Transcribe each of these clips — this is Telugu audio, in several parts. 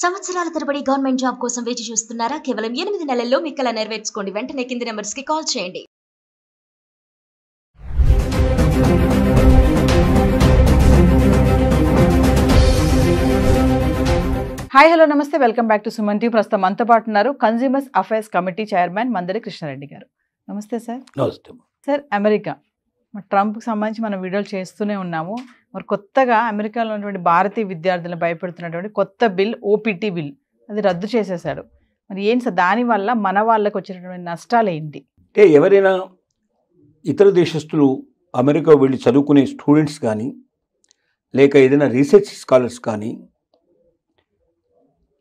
సంవత్సరాల తరబడి గవర్నమెంట్ జాబ్ కోసం వేచి చూస్తున్నారా? కేవలం 8 నెలల్లో మీ కల నెరవేర్చుకోండి. వెంటనే కింది నెంబర్స్ కి కాల్ చేయండి. హాయ్ హలో నమస్తే, welcome back to Suman TV. ప్రస్తుతం మనతో పాటు ఉన్నారు consumers affairs committee chairman Mandari Krishna Reddy గారు. నమస్తే సార్. నమస్తే సార్, అమెరికా ట్రంప్కి సంబంధించి మనం వీడియోలు చేస్తూనే ఉన్నాము. మరి కొత్తగా అమెరికాలో ఉన్నటువంటి భారతీయ విద్యార్థులను భయపెడుతున్నటువంటి కొత్త బిల్, ఓపీటీ బిల్, అది రద్దు చేసేశాడు. మరి ఏంటి సార్, దానివల్ల మన వాళ్ళకి వచ్చినటువంటి నష్టాలు ఏంటి? అంటే ఎవరైనా ఇతర దేశస్తులు అమెరికా వెళ్ళి చదువుకునే స్టూడెంట్స్ కానీ, లేక ఏదైనా రీసెర్చ్ స్కాలర్స్ కానీ,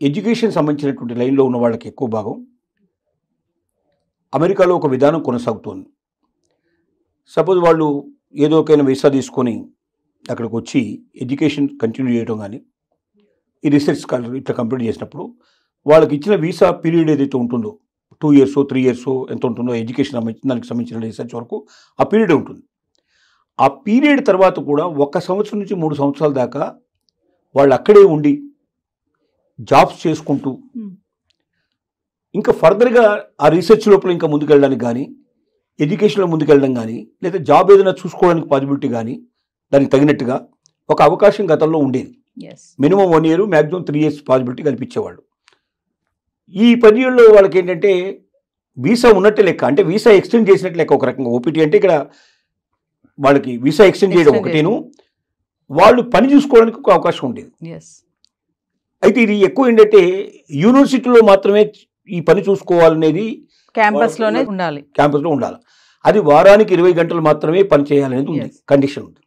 ఎడ్యుకేషన్ సంబంధించినటువంటి లైన్లో ఉన్న వాళ్ళకి ఎక్కువ భాగం అమెరికాలో ఒక విధానం కొనసాగుతోంది. సపోజ్ వాళ్ళు ఏదో ఒకైనా వీసా తీసుకొని అక్కడికి వచ్చి ఎడ్యుకేషన్ కంటిన్యూ చేయడం కానీ, ఈ రీసెర్చ్ స్కాలర్ ఇట్లా కంప్లీట్ చేసినప్పుడు వాళ్ళకి ఇచ్చిన వీసా పీరియడ్ ఏదైతే ఉంటుందో 2 years 3 years ఎంత ఉంటుందో ఎడ్యుకేషన్ దానికి సంబంధించిన రీసెర్చ్ వరకు ఆ పీరియడ్ ఉంటుంది. ఆ పీరియడ్ తర్వాత కూడా 1 సంవత్సరం నుంచి 3 సంవత్సరాల దాకా వాళ్ళు అక్కడే ఉండి జాబ్స్ చేసుకుంటూ ఇంకా ఫర్దర్గా ఆ రీసెర్చ్ లోపల ఇంకా ముందుకెళ్ళడానికి కానీ, ఎడ్యుకేషన్లో ముందుకెళ్ళడం కానీ, లేదా జాబ్ ఏదైనా చూసుకోవడానికి పాసిబిలిటీ కానీ దానికి తగినట్టుగా ఒక అవకాశం గతంలో ఉండేది. Minimum 1 year, maximum 3 years possibility కల్పించేవాళ్ళు. ఈ పర్యాయంలో వాళ్ళకి ఏంటంటే వీసా ఉన్నట్టే లెక్క, అంటే వీసా ఎక్స్టెండ్ చేసినట్టు లెక్క. ఒక రకంగా ఓపీటీ అంటే ఇక్కడ వాళ్ళకి వీసా ఎక్స్టెండ్ చేయడం ఒకటేను, వాళ్ళు పని చూసుకోవడానికి ఒక అవకాశం ఉండేది. అయితే ఇది ఎక్కువ ఏంటంటే యూనివర్సిటీలో మాత్రమే ఈ పని చూసుకోవాలనేది, క్యాంపస్లోనే ఉండాలి, క్యాంపస్లో ఉండాలి. అది వారానికి 20 గంటలు మాత్రమే పని చేయాలనేది ఉంది, కండిషన్ ఉంది.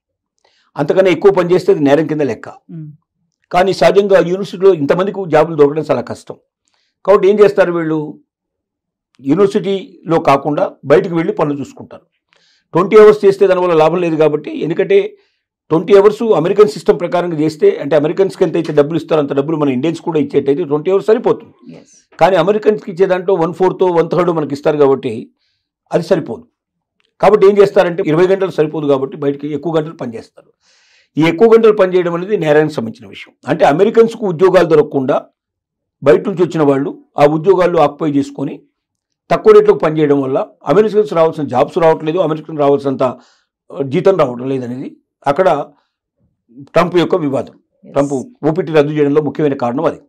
అంతకన్నా ఎక్కువ పని చేస్తే అది నేరం కింద లెక్క. కానీ సహజంగా యూనివర్సిటీలో ఇంతమందికి జాబులు దొరకడం చాలా కష్టం. కాబట్టి ఏం చేస్తారు వీళ్ళు, యూనివర్సిటీలో కాకుండా బయటకు వెళ్ళి పనులు చూసుకుంటారు. 20 hours చేస్తే దానివల్ల లాభం లేదు కాబట్టి, ఎందుకంటే 20 hours అమెరికన్ సిస్టమ్ ప్రకారంగా చేస్తే, అంటే అమెరికన్స్కి ఎంత అయితే డబ్బులు ఇస్తారో అంత డబ్బులు మన ఇండియన్స్ కూడా ఇచ్చేటైతే 20 hours సరిపోతుంది. కానీ అమెరికన్స్కి ఇచ్చే దాంట్లో 1/4 1/3 మనకి ఇస్తారు కాబట్టి అది సరిపోదు. కాబట్టి ఏం చేస్తారంటే 20 గంటలు సరిపోదు కాబట్టి బయటకి ఎక్కువ గంటలు పనిచేస్తారు. ఈ ఎక్కువ గంటలు పనిచేయడం అనేది నేరానికి సంబంధించిన విషయం. అంటే అమెరికన్స్కు ఉద్యోగాలు దొరకకుండా బయట నుంచి వచ్చిన వాళ్ళు ఆ ఉద్యోగాలు ఆక్యుపై చేసుకొని తక్కువ రేట్లకు పనిచేయడం వల్ల అమెరికన్స్ రావాల్సిన జాబ్స్ రావట్లేదు, అమెరికన్ రావాల్సినంత జీతం రావడం లేదనేది అక్కడ ట్రంప్ యొక్క వివాదం. ట్రంప్ ఓపీటీ రద్దు చేయడంలో ముఖ్యమైన కారణం అది.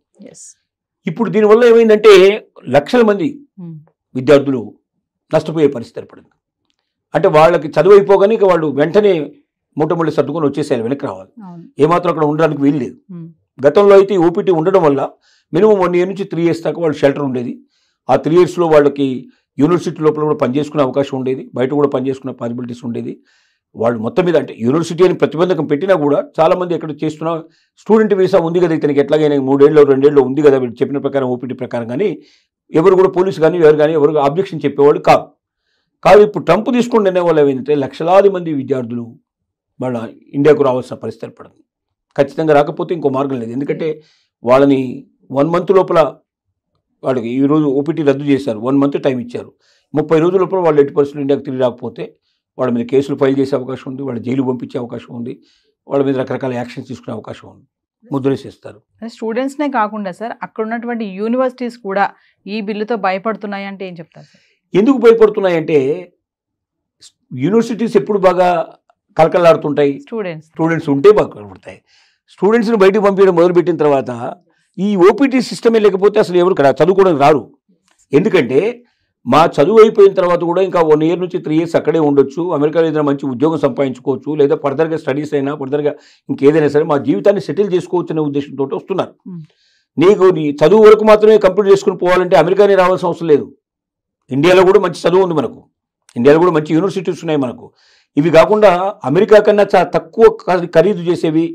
ఇప్పుడు దీనివల్ల ఏమైందంటే లక్షల మంది విద్యార్థులు నష్టపోయే పరిస్థితి ఏర్పడింది. అంటే వాళ్ళకి చదువు అయిపోగానే ఇక వాళ్ళు వెంటనే మూటముళ్ళు సర్దుకొని వచ్చేసేయాలి, వెనక్కి రావాలి, ఏమాత్రం అక్కడ ఉండడానికి వీలు లేదు. గతంలో అయితే ఓపీటీ ఉండడం వల్ల మినిమం 1 year నుంచి 3 years దాకా వాళ్ళు షెల్టర్ ఉండేది. ఆ 3 yearsలో వాళ్ళకి యూనివర్సిటీ లోపల కూడా పనిచేసుకునే అవకాశం ఉండేది, బయట కూడా పనిచేసుకునే పాసిబిలిటీస్ ఉండేది. వాళ్ళు మొత్తం మీద అంటే యూనివర్సిటీ అని ప్రతిబంధకం పెట్టినా కూడా చాలామంది ఎక్కడ చేస్తున్నా స్టూడెంట్ వీసా ఉంది కదా ఇతనికి, ఎట్లాగైనా 3 ఏళ్ళు 2 ఏళ్ళు ఉంది కదా వీళ్ళు చెప్పిన ప్రకారం ఓపీటీ ప్రకారం, కానీ ఎవరు కూడా పోలీసు కానీ ఎవరు ఆబ్జెక్షన్ చెప్పేవాళ్ళు కాదు. ఇప్పుడు ట్రంప్ తీసుకుని నిర్ణయం వల్ల ఏమైందంటే లక్షలాది మంది విద్యార్థులు వాళ్ళ ఇండియాకు రావాల్సిన పరిస్థితి ఏర్పడింది. ఖచ్చితంగా రాకపోతే ఇంకో మార్గం లేదు. ఎందుకంటే వాళ్ళని 1 month లోపల వాళ్ళకి ఈరోజు ఓపీటీ రద్దు చేశారు, 1 month టైం ఇచ్చారు. 30 రోజుల లోపల వాళ్ళు 80% ఇండియాకి తిరిగి రాకపోతే వాళ్ళ మీద కేసులు ఫైల్ చేసే అవకాశం ఉంది, వాళ్ళ జైలు పంపించే అవకాశం ఉంది, వాళ్ళ మీద రకరకాల యాక్షన్స్ తీసుకునే అవకాశం ఉంది, ముద్రేసేస్తారు. స్టూడెంట్స్నే కాకుండా సార్, అక్కడ ఉన్నటువంటి యూనివర్సిటీస్ కూడా ఈ బిల్లుతో భయపడుతున్నాయి అంటే ఏం చెప్తారు సార్? ఎందుకు భయపడుతున్నాయంటే యూనివర్సిటీస్ ఎప్పుడు బాగా కలకలాడుతుంటాయి, స్టూడెంట్స్ ఉంటే బాగా కలపడతాయి. స్టూడెంట్స్ని బయటకు పంపించడం మొదలుపెట్టిన తర్వాత ఈ ఓపీటీ సిస్టమే లేకపోతే అసలు ఎవరు చదువుకోవడానికి రారు. ఎందుకంటే మా చదువు అయిపోయిన తర్వాత కూడా ఇంకా 1 year నుంచి 3 years అక్కడే ఉండొచ్చు, అమెరికాలో ఏదైనా మంచి ఉద్యోగం సంపాదించుకోవచ్చు, లేదా ఫర్దర్గా స్టడీస్ అయినా ఫర్దర్గా ఇంకేదైనా సరే మా జీవితాన్ని సెటిల్ చేసుకోవచ్చు అనే ఉద్దేశంతో వస్తున్నారు. నీకు నీ చదువు వరకు మాత్రమే కంప్లీట్ చేసుకుని పోవాలంటే అమెరికానే రావాల్సిన అవసరం లేదు. ఇండియాలో కూడా మంచి చదువు ఉంది మనకు, ఇండియాలో కూడా మంచి యూనివర్సిటీస్ ఉన్నాయి మనకు. ఇవి కాకుండా అమెరికా కన్నా చాలా తక్కువ ఖరీదు చేసేవి,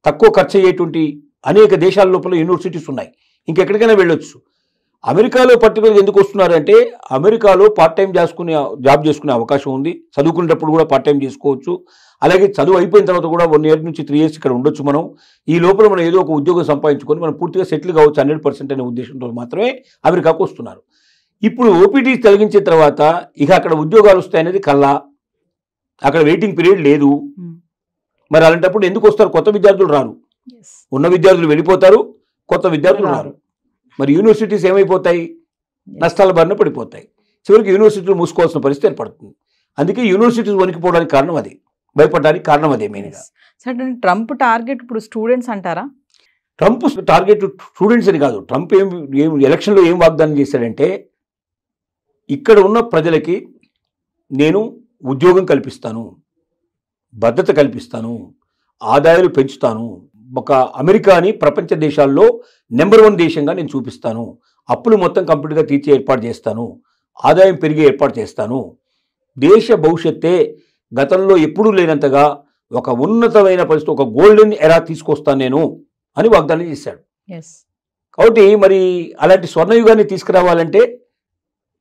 తక్కువ ఖర్చు అయ్యేటువంటి అనేక దేశాల లోపల యూనివర్సిటీస్ ఉన్నాయి, ఇంకెక్కడికైనా వెళ్ళొచ్చు. అమెరికాలో పర్టికులర్గా ఎందుకు వస్తున్నారంటే అమెరికాలో పార్ట్ టైం జాబ్ చేసుకునే అవకాశం ఉంది, చదువుకునేటప్పుడు కూడా పార్ట్ టైం చేసుకోవచ్చు. అలాగే చదువు అయిపోయిన తర్వాత కూడా 1 year నుంచి 3 years ఇక్కడ ఉండొచ్చు. మనం ఈ లోపల మనం ఏదో ఒక ఉద్యోగం సంపాదించుకొని మనం పూర్తిగా సెటిల్ కావచ్చు 100% అనే ఉద్దేశంతో మాత్రమే అమెరికాకు వస్తున్నారు. ఇప్పుడు ఓపీటీ తొలగించిన తర్వాత ఇక అక్కడ ఉద్యోగాలు వస్తాయనేది కల్లా, అక్కడ వెయిటింగ్ పీరియడ్ లేదు. మరి అలాంటప్పుడు ఎందుకు వస్తారు? కొత్త విద్యార్థులు రారు, ఉన్న విద్యార్థులు వెళ్ళిపోతారు. కొత్త విద్యార్థులు రారు. మరి యూనివర్సిటీస్ ఏమైపోతాయి? నష్టాల బారిన పడిపోతాయి. చివరికి యూనివర్సిటీలు మూసుకోవాల్సిన పరిస్థితి ఏర్పడుతుంది. అందుకే యూనివర్సిటీస్ వణికిపోవడానికి కారణం అది, భయపడడానికి కారణం అదే మెయిన్గా. సరే, ట్రంప్ టార్గెట్ ఇప్పుడు స్టూడెంట్స్ అంటారా? ట్రంప్ టార్గెట్ స్టూడెంట్స్ అని కాదు. ట్రంప్ ఏం ఎలక్షన్లో ఏం వాగ్దానం చేశాడంటే, ఇక్కడ ఉన్న ప్రజలకి నేను ఉద్యోగం కల్పిస్తాను, భద్రత కల్పిస్తాను, ఆదాయాలు పెంచుతాను, ఒక అమెరికాని ప్రపంచ దేశాల్లో నెంబర్ 1 దేశంగా నేను చూపిస్తాను, అప్పులు మొత్తం కంప్లీట్గా తీర్చి ఏర్పాటు చేస్తాను, ఆదాయం పెరిగే ఏర్పాటు చేస్తాను, దేశ భవిష్యత్తే గతంలో ఎప్పుడూ లేనంతగా ఒక ఉన్నతమైన పరిస్థితి, ఒక గోల్డెన్ ఎరా తీసుకొస్తాను నేను అని వాగ్దానం చేశాడు. కాబట్టి మరి అలాంటి స్వర్ణయుగాన్ని తీసుకురావాలంటే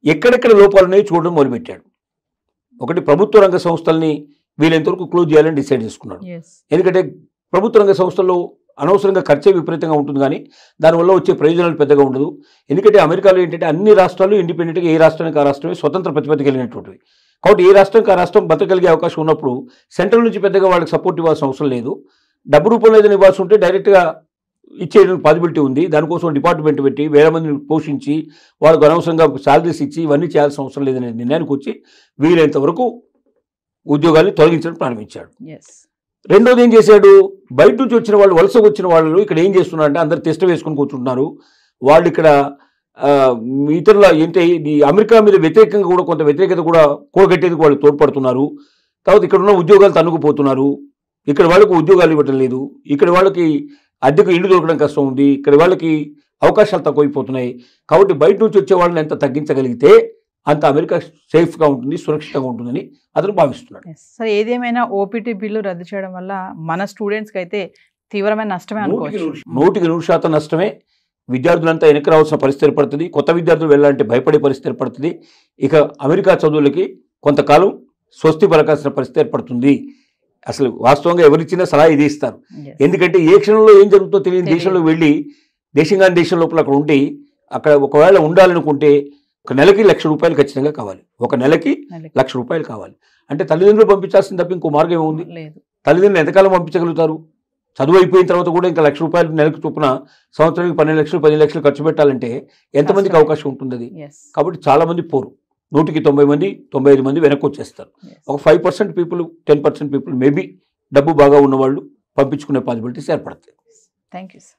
ఎక్కడెక్కడ లోపాలు ఉన్నాయో చూడడం మొదలుపెట్టాడు. ఒకటి, ప్రభుత్వ రంగ సంస్థల్ని వీలైనంతవరకు క్లోజ్ చేయాలని డిసైడ్ చేసుకున్నాడు. ఎందుకంటే ప్రభుత్వ రంగ సంస్థల్లో అనవసరంగా ఖర్చే విపరీతంగా ఉంటుంది, కానీ దానివల్ల వచ్చే ప్రయోజనాలు పెద్దగా ఉండదు. ఎందుకంటే అమెరికాలో ఏంటంటే అన్ని రాష్ట్రాలు ఇండిపెండెంట్గా, ఏ రాష్ట్రానికి ఆ రాష్ట్రమే స్వతంత్ర ప్రతిపత్తి కలిగినటువంటివి. కాబట్టి ఏ రాష్ట్రానికి ఆ రాష్ట్రం బతకగలిగే అవకాశం ఉన్నప్పుడు సెంట్రల్ నుంచి పెద్దగా వాళ్ళకి సపోర్ట్ ఇవ్వాల్సిన అవసరం లేదు. డబ్బు రూపంలో ఏదైనా ఇవ్వాల్సి ఉంటే డైరెక్ట్గా ఇచ్చేయడానికి పాసిబిలిటీ ఉంది. దానికోసం డిపార్ట్మెంట్ పెట్టి వేల మందిని పోషించి వాళ్ళకు అనవసరంగా శాలరీస్ ఇచ్చి ఇవన్నీ చేయాల్సిన అవసరం లేదనే నిర్ణయానికి వచ్చి వీలైనంత వరకు ఉద్యోగాన్ని తొలగించడం ప్రారంభించాడు. రెండోది ఏం చేశాడు, బయట నుంచి వచ్చిన వాళ్ళు, వలస వచ్చిన వాళ్ళు ఇక్కడ ఏం చేస్తున్నారంటే అందరు టెస్ట్ వేసుకొని కూర్చుంటున్నారు. వాళ్ళు ఇక్కడ ఇతరుల ఏంటి అమెరికా మీద వ్యతిరేకంగా కూడా కొంత వ్యతిరేకత కూడా కూడగట్టేందుకు వాళ్ళు తోడ్పడుతున్నారు. తర్వాత ఇక్కడ ఉన్న ఉద్యోగాలు తన్నుకుపోతున్నారు. ఇక్కడ వాళ్ళకు ఉద్యోగాలు ఇవ్వటం లేదు. ఇక్కడ వాళ్ళకి అద్దెకు ఇల్లు దొరకడం కష్టం ఉంది. ఇక్కడ వాళ్ళకి అవకాశాలు తక్కువైపోతున్నాయి. కాబట్టి బయట నుంచి వచ్చే వాళ్ళని ఎంత తగ్గించగలిగితే అంత అమెరికా సేఫ్గా ఉంటుంది, సురక్షితంగా ఉంటుందని అతను భావిస్తున్నాడు. సరే, ఏదేమైనా ఓపీటీ బిల్లు రద్దు చేయడం వల్ల మన స్టూడెంట్స్కి అయితే తీవ్రమైన నష్టమే అనుకోవచ్చు. 100% నష్టమే. విద్యార్థులంతా వెనక్కి రావాల్సిన పరిస్థితి ఏర్పడుతుంది. కొత్త విద్యార్థులు వెళ్ళాలంటే భయపడే పరిస్థితి ఏర్పడుతుంది. ఇక అమెరికా చదువులకి కొంతకాలం స్వస్తి పలకాల్సిన పరిస్థితి ఏర్పడుతుంది. అసలు వాస్తవంగా ఎవరిచ్చినా సలహా ఇది ఇస్తారు. ఎందుకంటే ఏ క్షణంలో ఏం జరుగుతుందో తెలియని దేశంలో వెళ్ళి దేశంగాని దేశం లోపల అక్కడ ఉండి అక్కడ ఒకవేళ ఉండాలనుకుంటే ఒక నెలకి ₹1,00,000 ఖచ్చితంగా కావాలి. ఒక నెలకి ₹1,00,000 కావాలి. అంటే తల్లిదండ్రులు పంపించాల్సింది తప్ప ఇంకో మార్గం ఏముంది? తల్లిదండ్రులు ఎంతకాలం పంపించగలుగుతారు? చదువు అయిపోయిన తర్వాత కూడా ఇంకా ₹1,00,000 నెలకు చొప్పున సంవత్సరానికి 12 లక్షలు 10 లక్షలు ఖర్చు పెట్టాలంటే ఎంతమందికి అవకాశం ఉంటుంది అది? కాబట్టి చాలా మంది పోరు. 100కి 90 మంది 95 మంది వెనక్కి వచ్చేస్తారు. ఒక 5% పీపుల్ 10% పీపుల్ మేబీ డబ్బు బాగా ఉన్నవాళ్ళు పంపించుకునే పాసిబిలిటీస్ ఏర్పడతాయి. Thank you sir.